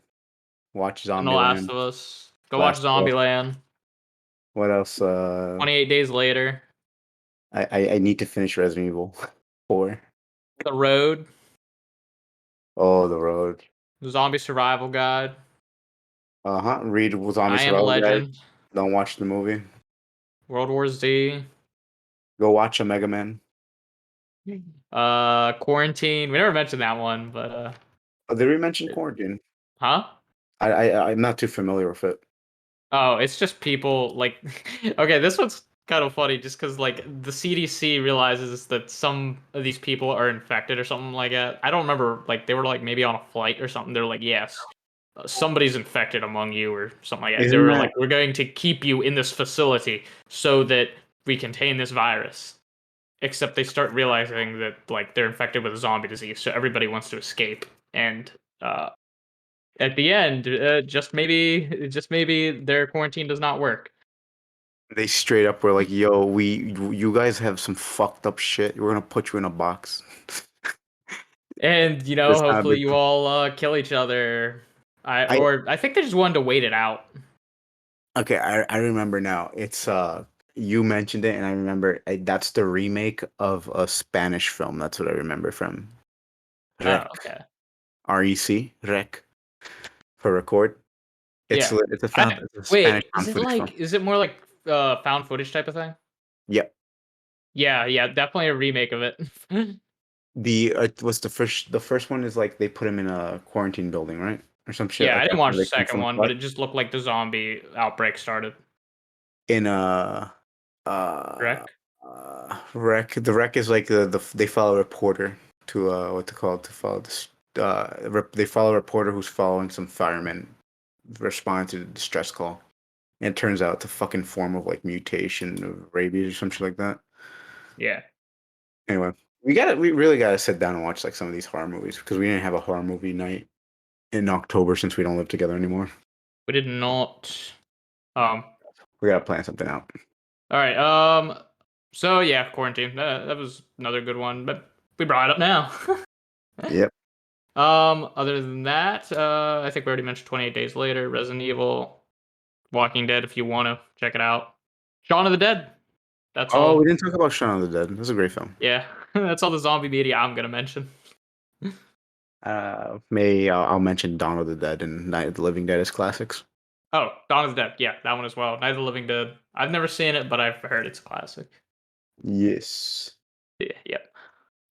Watch And The Last Zombieland. of Us. Go watch Last of Us. Zombieland. What else? 28 Days Later. I need to finish Resident Evil 4. The Road. Oh, The Road. The Zombie Survival Guide. Uh-huh. Read Zombie I Am Survival Guide. Legend. Don't watch the movie. World War Z. Go watch a Mega Man. Quarantine. We never mentioned that one, but Oh, did we mention Quarantine? huh? I'm not too familiar with it. Oh, it's just people like okay, this one's kind of funny just because like the CDC realizes that some of these people are infected or something like that. I don't remember like they were like maybe on a flight or something. They're like, yes, somebody's infected among you or something like that. They Isn't were that like, we're going to keep you in this facility so that we contain this virus. Except they start realizing that like they're infected with a zombie disease, so everybody wants to escape. And uh, at the end, just maybe their quarantine does not work. they straight up were like, "Yo, you guys have some fucked up shit. We're gonna put you in a box." And That's not a hopefully big. you all kill each other. I I think they just wanted to wait it out. Okay, I remember now. It's you mentioned it, and I remember that's the remake of a Spanish film. That's what I remember from Oh, Rec. okay. REC Rec for record. Yeah. It's a I it's a Spanish wait. found footage film. Is it more like found footage type of thing? Yep. Yeah, yeah, definitely a remake of it. The was the first one is like they put him in a quarantine building, right? Or some shit Yeah, I like didn't after watch the they come second from a one, but fight it just looked like the zombie outbreak started. in a uh Correct? Wreck. The wreck is like they follow a reporter to what to call it to follow this. They follow a reporter who's following some firemen respond to the distress call. And it turns out it's a fucking form of like mutation of rabies or something like that. Yeah. Anyway, we really gotta sit down and watch like some of these horror movies because we didn't have a horror movie night in October since we don't live together anymore. We did not. Um. We gotta plan something out. All right. So yeah, quarantine. That was another good one, but we brought it up now. Yep. Other than that, I think we already mentioned 28 Days Later, Resident Evil, Walking Dead. If you want to check it out, Shaun of the Dead. That's Oh, we all. didn't talk about Shaun of the Dead. That's a great film. Yeah, that's all the zombie media I'm gonna mention. May I'll mention Dawn of the Dead and Night of the Living Dead as classics. Oh, Dawn of the Dead. Yeah, that one as well. Night of the Living Dead. I've never seen it, but I've heard it's a classic. Yes. Yeah, yep.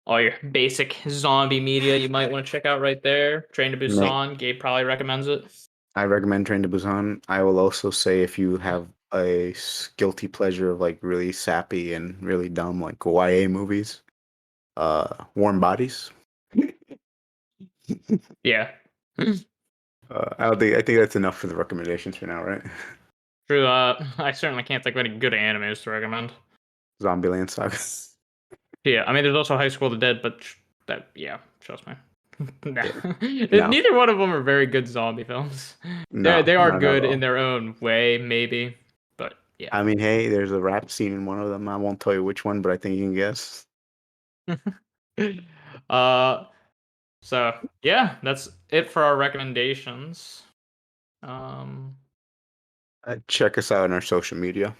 All your basic zombie media you might want to check out right there. Train to Mate, Busan. Gabe probably recommends it. I recommend Train to Busan. I will also say if you have a guilty pleasure of like really sappy and really dumb like YA movies, Warm Bodies. Yeah. I think that's enough for the recommendations for now, right? True. I certainly can't think of any good animes to recommend. Zombieland Saga. Yeah, I mean, there's also High School of the Dead, but yeah, trust me. Nah. Yeah. No, Neither one of them are very good zombie films. They no, are not at good in all. their own way, maybe, but yeah. I mean, hey, there's a rap scene in one of them. I won't tell you which one, but I think you can guess. uh, so yeah, that's it for our recommendations. Um, Check us out on our social media.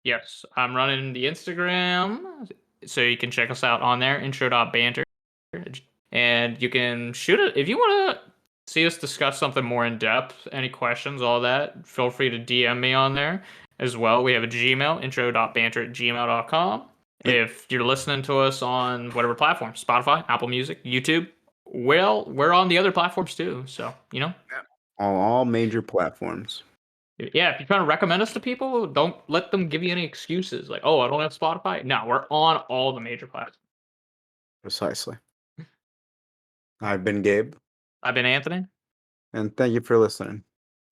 yes, I'm running the Instagram, so you can check us out on there. Intro.banter. And you can shoot it if you want to see us discuss something more in depth, any questions, all that. Feel free to DM me on there as well. We have a Gmail, intro.banter@gmail.com. If you're listening to us on whatever platform, Spotify, Apple Music, YouTube, well, we're on the other platforms too. So, On all major platforms. yeah, if you're trying to recommend us to people, don't let them give you any excuses like, oh, I don't have Spotify. No, we're on all the major platforms. Precisely. I've been Gabe, I've been Anthony. and thank you for listening.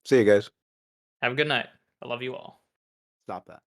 See you guys. Have a good night. I love you all. Stop that.